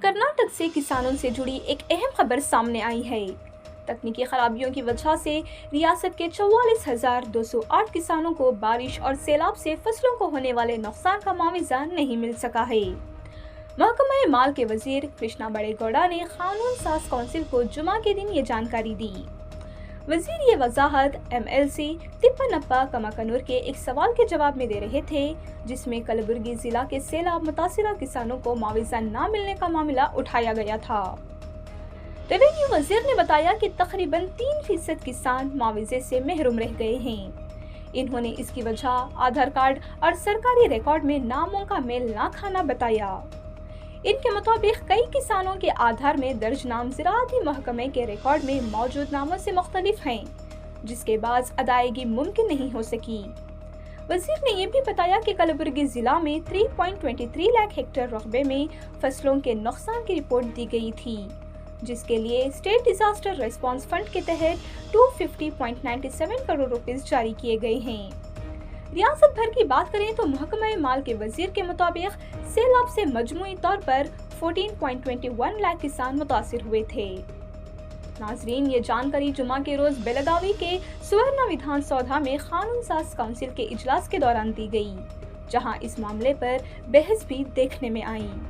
कर्नाटक से किसानों से जुड़ी एक अहम खबर सामने आई है। तकनीकी खराबियों की वजह से रियासत के 44,208 किसानों को बारिश और सैलाब से फसलों को होने वाले नुकसान का मुआवजा नहीं मिल सका है। महकमा माल के वजीर कृष्णा बड़ेगौड़ा ने कानून साज काउंसिल को जुमा के दिन ये जानकारी दी। वजीर ये वजाहत MLC तिप्पनप्पा कमाकनूर के एक सवाल के जवाब में दे रहे थे, जिसमें कलबुर्गी जिला के सैलाब मुतासिरा किसानों को मुआवजा न मिलने का मामला उठाया गया था। रेवेन्यू वजीर ने बताया कि तकरीबन 3% किसान मुआवजे से महरूम रह गए हैं। इन्होंने इसकी वजह आधार कार्ड और सरकारी रिकॉर्ड में नामों का मेल न खाना बताया। इनके मुताबिक कई किसानों के आधार में दर्ज नाम ज़राअती महकमे के रिकॉर्ड में मौजूद नामों से मुख्तलिफ हैं, जिसके बाद अदायगी मुमकिन नहीं हो सकी। वजीर ने यह भी बताया कि कलबुर्गी जिला में 3.23 लाख हेक्टेयर रकबे में फसलों के नुकसान की रिपोर्ट दी गई थी, जिसके लिए स्टेट डिजास्टर रिस्पांस फंड के तहत 250.97 करोड़ रुपए जारी किए गए हैं। रियासत भर की बात करें तो महकमा माल के वजीर के मुताबिक सैलाब से मजमूई तौर पर 14.21 लाख किसान मुतासिर हुए थे। नाजरीन, ये जानकारी जुमा के रोज बेलगावी के सुवर्ण विधान सौधा में कानून साज काउंसिल के इजलास के दौरान दी गई, जहां इस मामले पर बहस भी देखने में आई।